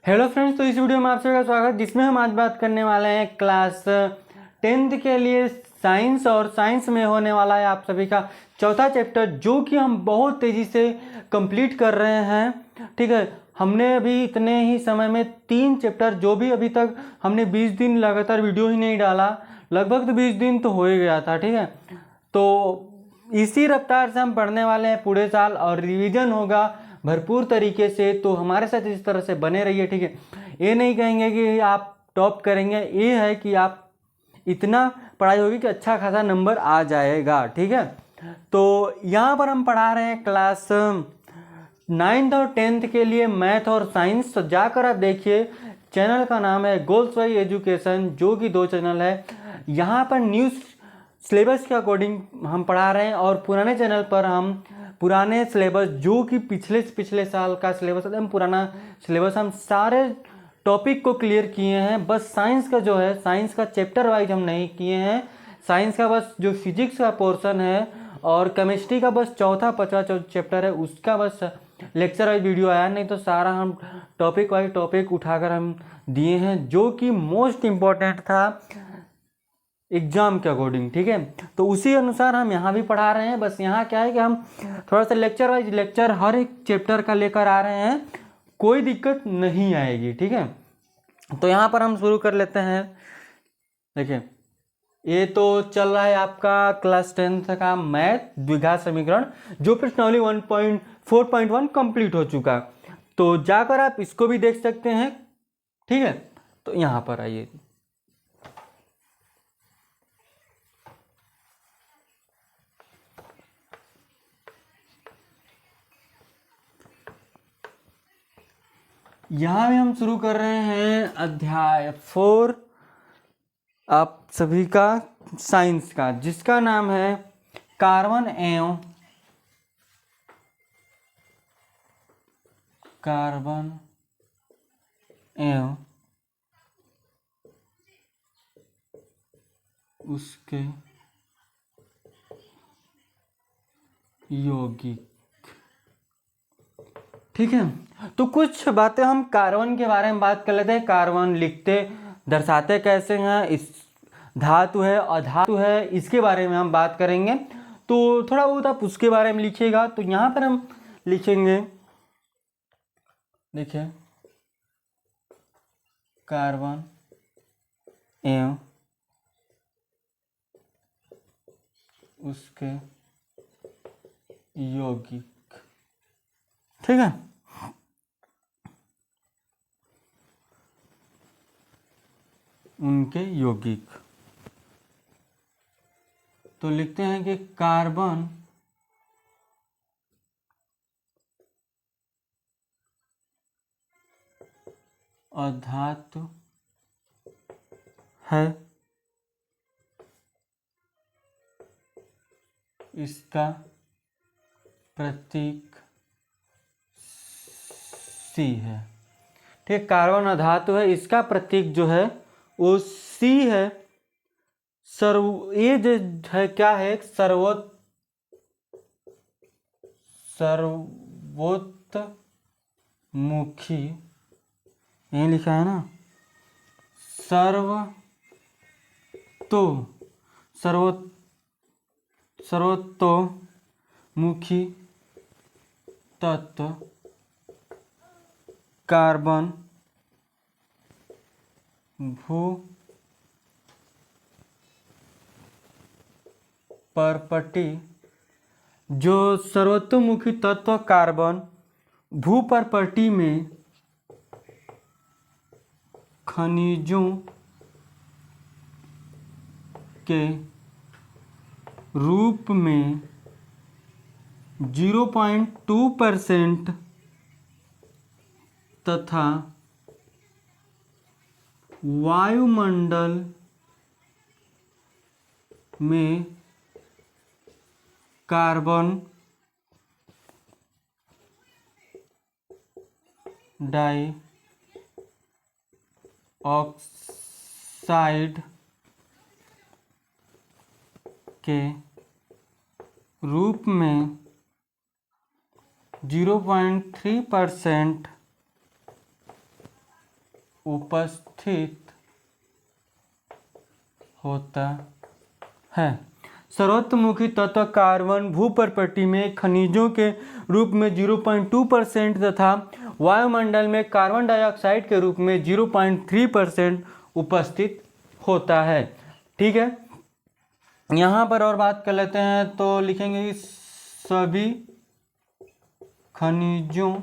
Hello friends, तो इस video में आप सभी का स्वागत, जिसमें हम आज बात करने वाले हैं क्लास 10th के लिए साइंस। और साइंस में होने वाला है आप सभी का चौथा चैप्टर, जो कि हम बहुत तेज़ी से कंप्लीट कर रहे हैं। ठीक है, हमने अभी इतने ही समय में 3 चैप्टर, जो भी अभी तक हमने 20 दिन लगातार वीडियो ही नहीं डाला, लगभग तो 20 दिन तो हो ही गया था। ठीक है, तो इसी रफ्तार से हम पढ़ने वाले हैं पूरे साल, और रिवीजन होगा भरपूर तरीके से। तो हमारे साथ इस तरह से बने रहिए। ठीक है, ये नहीं कहेंगे कि आप टॉप करेंगे, ये है कि आप इतना पढ़ाई होगी कि अच्छा खासा नंबर आ जाएगा। ठीक है, तो यहाँ पर हम पढ़ा रहे हैं क्लास 9th और 10th के लिए मैथ और साइंस। तो जाकर आप देखिए, चैनल का नाम है गोल्स वाई एजुकेशन, जो कि 2 चैनल है। यहाँ पर न्यूज़ सिलेबस के अकॉर्डिंग हम पढ़ा रहे हैं, और पुराने चैनल पर हम पुराने सिलेबस, जो कि पिछले साल का सिलेबस, एकदम पुराना सिलेबस, हम सारे टॉपिक को क्लियर किए हैं। बस साइंस का जो है, साइंस का चैप्टर वाइज हम नहीं किए हैं। साइंस का बस जो फिजिक्स का पोर्शन है और केमिस्ट्री का बस चौथा पांचवा चैप्टर है, उसका बस लेक्चर वाइज वीडियो आया, नहीं तो सारा हम टॉपिक वाइज टॉपिक उठाकर हम दिए हैं, जो कि मोस्ट इम्पोर्टेंट था एग्जाम के अकॉर्डिंग। ठीक है, तो उसी अनुसार हम यहाँ भी पढ़ा रहे हैं। बस यहाँ क्या है कि हम थोड़ा सा लेक्चर वाइज लेक्चर हर एक चैप्टर का लेकर आ रहे हैं, कोई दिक्कत नहीं आएगी। ठीक है, तो यहाँ पर हम शुरू कर लेते हैं। देखिए, ये तो चल रहा है आपका क्लास 10th का मैथ द्विघात समीकरण, जो प्रश्नावली 1.4.1 कंप्लीट हो चुका। तो जाकर आप इसको भी देख सकते हैं। ठीक है, तो यहाँ पर आइए। यहाँ भी हम शुरू कर रहे हैं अध्याय 4 आप सभी का साइंस का, जिसका नाम है कार्बन एवं उसके यौगिक। ठीक है, तो कुछ बातें हम कार्बन के बारे में बात कर लेते हैं। कार्बन लिखते दर्शाते कैसे हैं, इस धातु है अधातु है, इसके बारे में हम बात करेंगे। तो थोड़ा बहुत आप उसके बारे में लिखिएगा। तो यहाँ पर हम लिखेंगे, देखिए, कार्बन एवं उसके यौगिक। ठीक है, उनके यौगिक। तो लिखते हैं कि कार्बन अधातु है, इसका प्रतीक सी है। ठीक, कार्बन अधातु है, इसका प्रतीक जो है वो सी है। ये जो है क्या है, सर्वोत्मुखी, यही लिखा है ना, सर्व तो सर्वतोमुखी तत्व कार्बन भू परपटी। जो सर्वतोमुखी तत्व कार्बन भू परपटी में खनिजों के रूप में 0.2% तथा वायुमंडल में कार्बन डाइऑक्साइड के रूप में 0.3% उपस्थित होता है। सर्वतोमुखी तत्व कार्बन भूप्रकृति में खनिजों के रूप में 0.2% तथा वायुमंडल में कार्बन डाइऑक्साइड के रूप में 0.3% उपस्थित होता है। ठीक है, यहाँ पर और बात कर लेते हैं तो लिखेंगे कि सभी खनिजों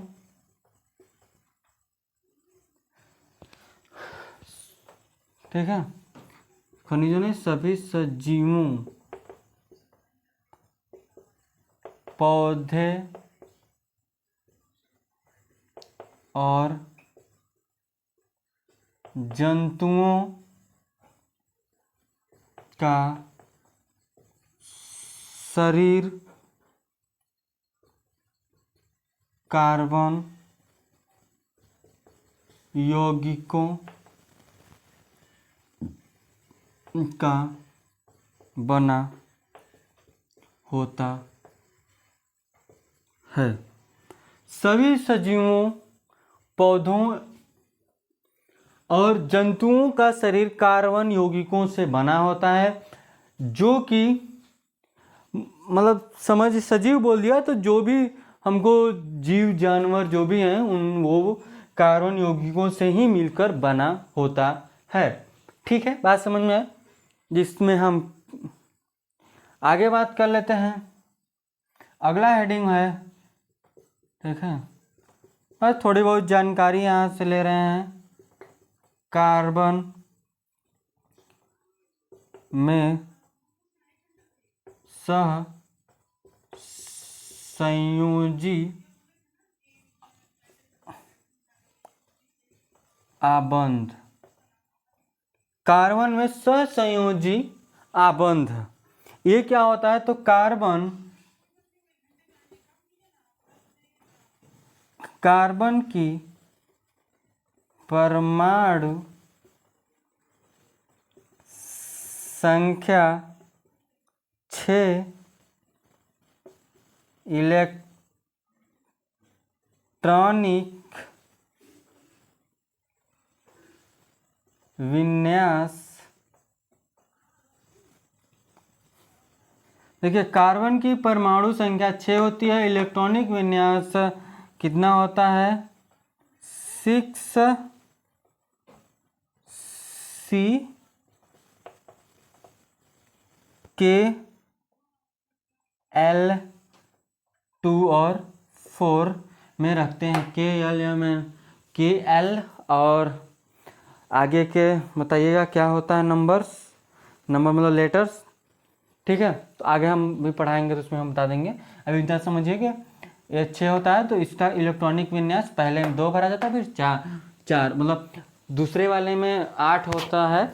ठीक है, खनिजों ने सभी सजीवों, पौधे और जंतुओं का शरीर कार्बन यौगिकों का बना होता है। सभी सजीवों, पौधों और जंतुओं का शरीर कार्बन यौगिकों से बना होता है, जो कि मतलब समझ सजीव बोल दिया तो जो भी हमको जीव जानवर जो भी हैं उन वो कार्बन यौगिकों से ही मिलकर बना होता है। ठीक है, बात समझ में आए? जिसमें हम आगे बात कर लेते हैं। अगला हेडिंग है, ठीक है, बस थोड़ी बहुत जानकारी यहाँ से ले रहे हैं। कार्बन में सह संयोजी आबंध, कार्बन में सहसंयोजी आबंध ये क्या होता है? तो कार्बन की परमाणु संख्या 6 इलेक्ट्रॉनिक विन्यास, देखिए कार्बन की परमाणु संख्या 6 होती है, इलेक्ट्रॉनिक विन्यास कितना होता है? 6 Kl2 और 4 में रखते हैं। Kl और आगे के बताइएगा क्या होता है? नंबर मतलब लेटर्स। ठीक है, तो आगे हम भी पढ़ाएंगे तो उसमें हम बता देंगे। अभी इतना समझिए कि ये 6 होता है तो इसका इलेक्ट्रॉनिक विन्यास पहले में 2 भरा जाता है, फिर 4 मतलब दूसरे वाले में 8 होता है,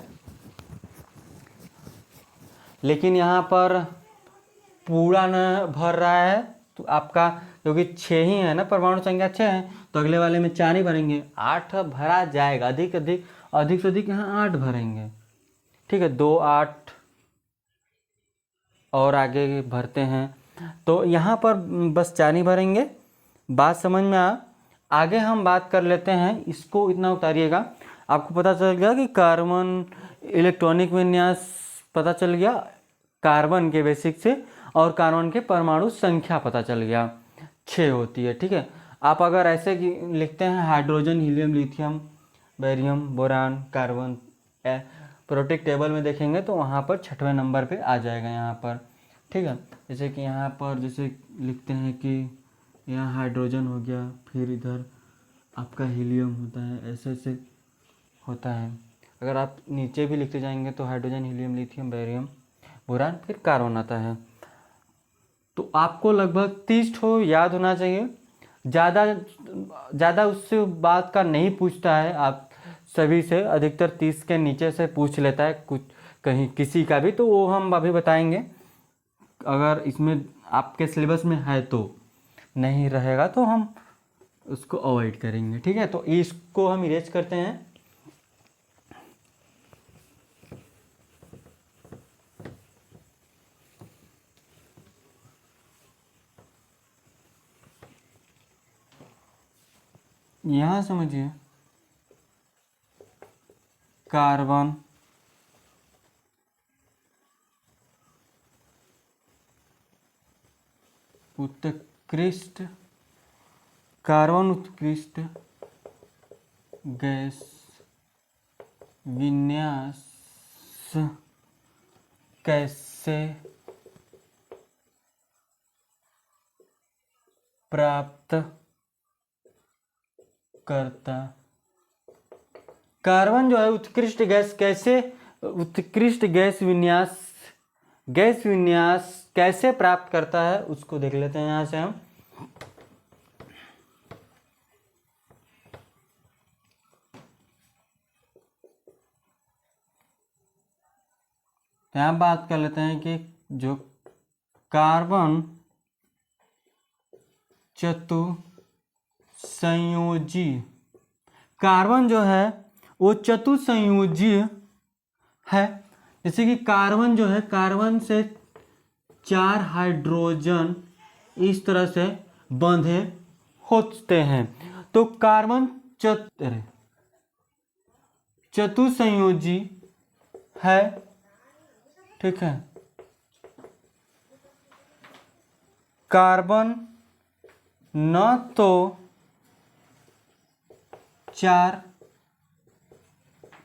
लेकिन यहाँ पर पूरा न भर रहा है तो आपका, क्योंकि 6 ही है ना, परमाणु संख्या 6 है, तो अगले वाले में 4 ही भरेंगे, 8 भरा जाएगा, अधिक से अधिक यहाँ 8 भरेंगे। ठीक है, 2 8 और आगे भरते हैं, तो यहाँ पर बस 4 ही भरेंगे। बात समझ में आगे हम बात कर लेते हैं, इसको इतना उतारिएगा, आपको पता चल गया कि कार्बन इलेक्ट्रॉनिक विन्यास पता चल गया कार्बन के बेसिक से, और कार्बन के परमाणु संख्या पता चल गया 6 होती है। ठीक है, आप अगर ऐसे लिखते हैं hydrogen, helium, lithium, barium, boron, carbon, periodic table में देखेंगे तो वहाँ पर 6वें नंबर पे आ जाएगा यहाँ पर। ठीक है, जैसे कि यहाँ पर जैसे लिखते हैं कि यहाँ हाइड्रोजन हो गया, फिर इधर आपका हीलियम होता है, ऐसे ऐसे होता है। अगर आप नीचे भी लिखते जाएंगे तो hydrogen, helium, lithium, barium, boron, फिर कार्बन आता है। तो आपको लगभग 30 ठो याद होना चाहिए, ज़्यादा उससे बात का नहीं पूछता है, आप सभी से अधिकतर 30 के नीचे से पूछ लेता है कुछ कहीं किसी का भी, तो वो हम अभी बताएंगे। अगर इसमें आपके सिलेबस में है तो, नहीं रहेगा तो हम उसको अवॉइड करेंगे। ठीक है, तो इसको हम इरेज करते हैं। यहाँ समझिए कार्बन उत्कृष्ट गैस विन्यास कैसे प्राप्त करता। कार्बन जो है उत्कृष्ट गैस विन्यास कैसे प्राप्त करता है उसको देख लेते हैं यहां से हम। यहां बात कर लेते हैं कि जो कार्बन चतुसंयोजी कार्बन जो है वो चतुसंयोजी है। जैसे कि कार्बन जो है, कार्बन से 4 हाइड्रोजन इस तरह से बंधे होते हैं। तो कार्बन चतुसंयोजी है, ठीक है। कार्बन न तो 4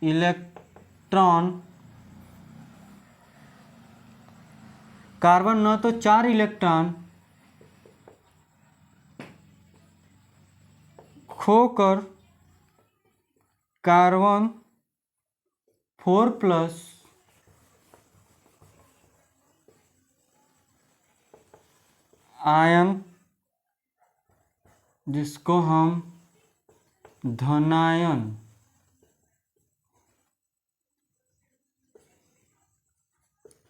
इलेक्ट्रॉन खोकर कार्बन 4+ आयन, जिसको हम धनायन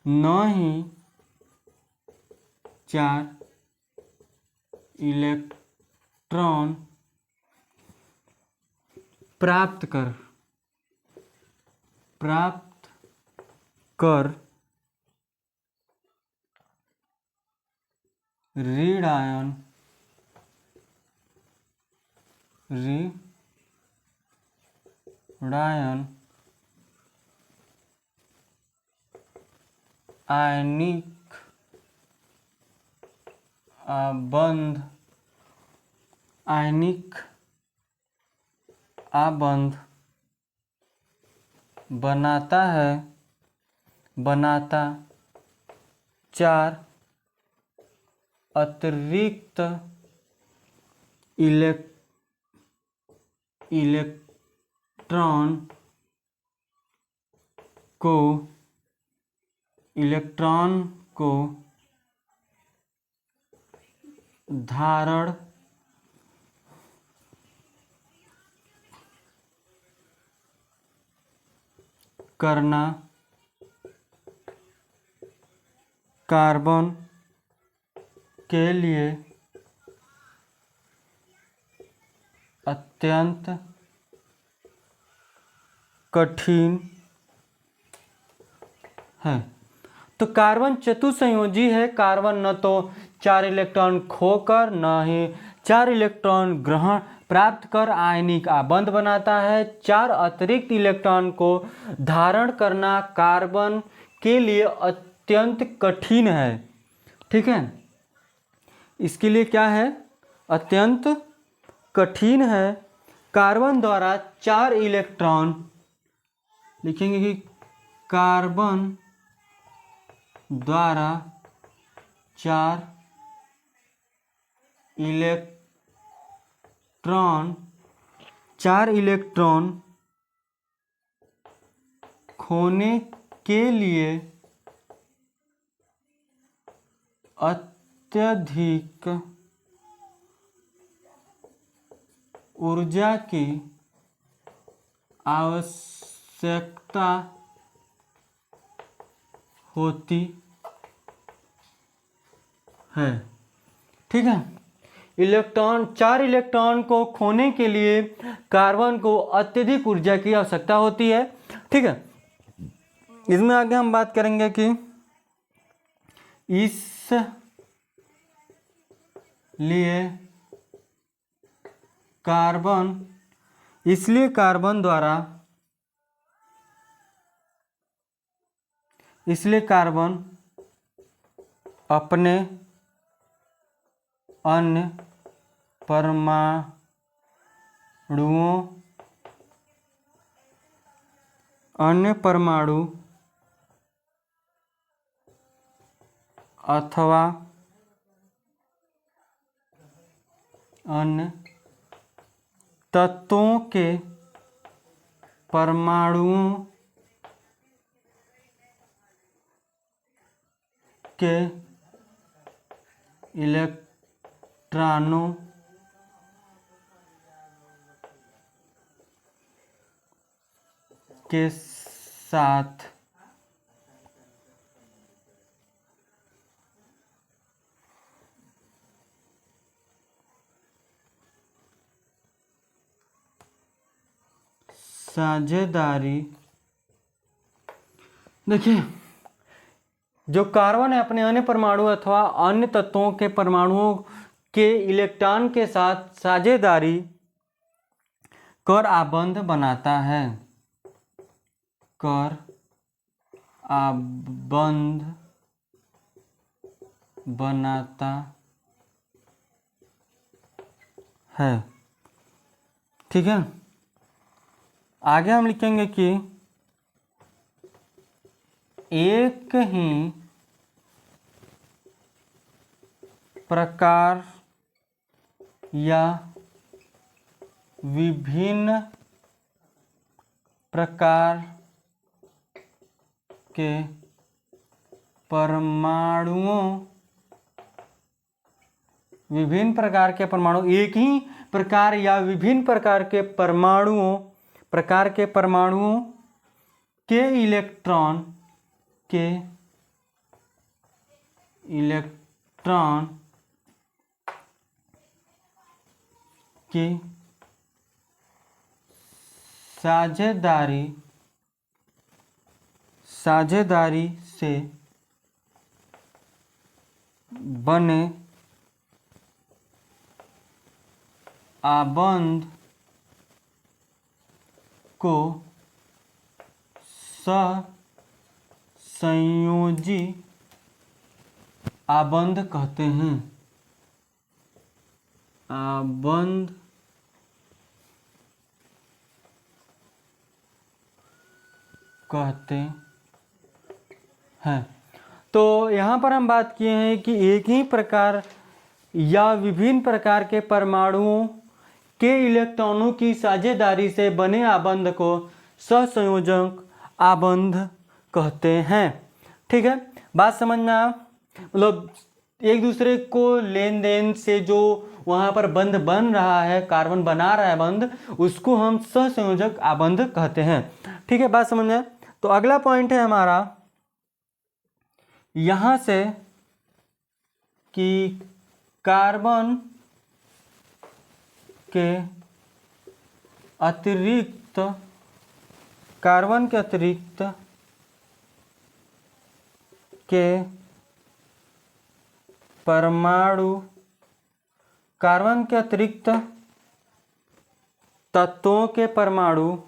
न ही 4 इलेक्ट्रॉन प्राप्त कर ऋण आयन आयनिक आबंध बनाता 4 अतिरिक्त इलेक्ट्रॉन को धारण करना कार्बन के लिए अत्यंत कठिन है। तो कार्बन चतुसंयोजी है। कार्बन न तो 4 इलेक्ट्रॉन खोकर न ही 4 इलेक्ट्रॉन ग्रहण प्राप्त कर आयनिक आबंध बनाता है। 4 अतिरिक्त इलेक्ट्रॉन को धारण करना कार्बन के लिए अत्यंत कठिन है, ठीक है। इसके लिए क्या है? अत्यंत कठिन है। कार्बन द्वारा 4 इलेक्ट्रॉन, लिखेंगे कि कार्बन द्वारा 4 इलेक्ट्रॉन खोने के लिए अत्यधिक ऊर्जा की आवश्यकता होती है, ठीक है। 4 इलेक्ट्रॉन को खोने के लिए कार्बन को अत्यधिक ऊर्जा की आवश्यकता होती है, ठीक है। इसमें आगे हम बात करेंगे कि इसलिए कार्बन द्वारा इसलिए कार्बन अपने अन्य परमाणु अथवा अन्य तत्वों के परमाणुओं के इलेक्ट्रॉनों के साथ साझेदारी। देखिए, जो कार्बन है अपने अन्य परमाणु अथवा अन्य तत्वों के परमाणुओं के इलेक्ट्रॉन के साथ साझेदारी कर आबंध बनाता है। कर आबंध बनाता है। ठीक है, आगे हम लिखेंगे कि एक ही प्रकार या विभिन्न प्रकार के परमाणुओं एक ही प्रकार या विभिन्न प्रकार के परमाणुओं के इलेक्ट्रॉन की साझेदारी से बने आबंध को सहसंयोजी आबंध कहते हैं। आबंध कहते हैं। तो यहाँ पर हम बात किए हैं कि एक ही प्रकार या विभिन्न प्रकार के परमाणुओं के इलेक्ट्रॉनों की साझेदारी से बने आबंध को सहसंयोजक आबंध कहते हैं। ठीक है, बात समझ में आया? मतलब एक दूसरे को लेन देन से जो वहाँ पर बंध बन रहा है, कार्बन बना रहा है बंध, उसको हम सहसंयोजक आबंध कहते हैं। ठीक है, बात समझ में आया? तो अगला पॉइंट है हमारा यहाँ से कि कार्बन के अतिरिक्त के परमाणु कार्बन के अतिरिक्त तत्वों के परमाणु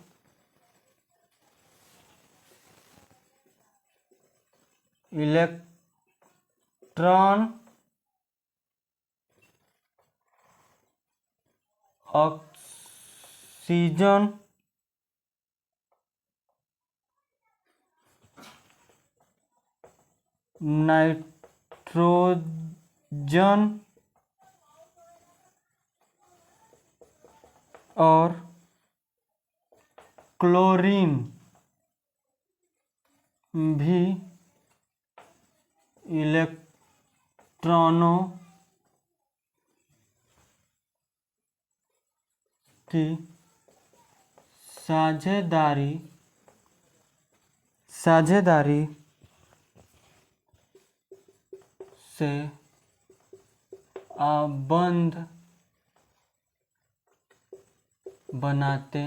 इलेक्ट्रॉन ऑक्सीजन नाइट्रोजन और क्लोरीन भी इलेक्ट्रॉनों की साझेदारी से आबंध बनाते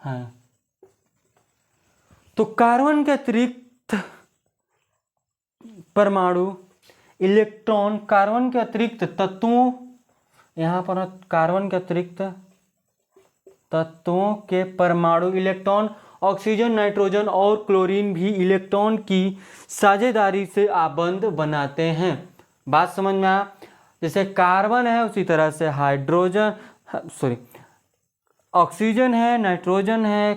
हैं। तो कार्बन के अतिरिक्त परमाणु इलेक्ट्रॉन कार्बन के अतिरिक्त तत्वों, यहाँ पर कार्बन के अतिरिक्त तत्वों के परमाणु इलेक्ट्रॉन ऑक्सीजन, नाइट्रोजन और क्लोरीन भी इलेक्ट्रॉन की साझेदारी से आबंध बनाते हैं। बात समझ में आया? जैसे कार्बन है उसी तरह से ऑक्सीजन है, नाइट्रोजन है,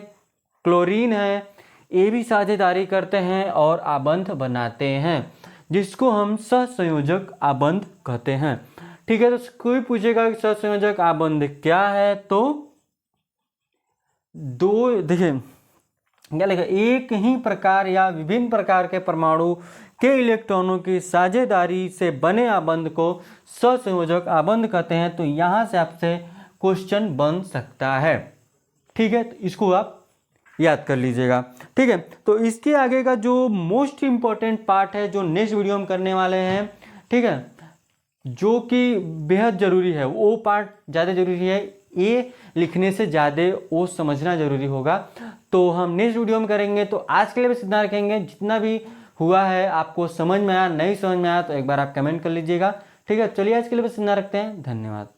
क्लोरीन है, ये भी साझेदारी करते हैं और आबंध बनाते हैं, जिसको हम सहसंयोजक आबंध कहते हैं। ठीक है, तो कोई पूछेगा कि सहसंयोजक आबंध क्या है, तो दो देखिए क्या लिखा, एक ही प्रकार या विभिन्न प्रकार के परमाणु के इलेक्ट्रॉनों की साझेदारी से बने आबंध को सहसंयोजक आबंध कहते हैं। तो यहाँ से आपसे क्वेश्चन बन सकता है। ठीक है, तो इसको आप याद कर लीजिएगा। ठीक है, तो इसके आगे का जो मोस्ट इम्पॉर्टेंट पार्ट है, जो नेक्स्ट वीडियो में करने वाले हैं, ठीक है, जो कि बेहद ज़रूरी है, वो पार्ट ज़्यादा ज़रूरी है, ये लिखने से ज़्यादा वो समझना ज़रूरी होगा, तो हम नेक्स्ट वीडियो में करेंगे। तो आज के लिए बस इतना रखेंगे। जितना भी हुआ है आपको समझ में आया, नहीं समझ में आया तो एक बार आप कमेंट कर लीजिएगा। ठीक है, चलिए आज के लिए बस इतना रखते हैं। धन्यवाद।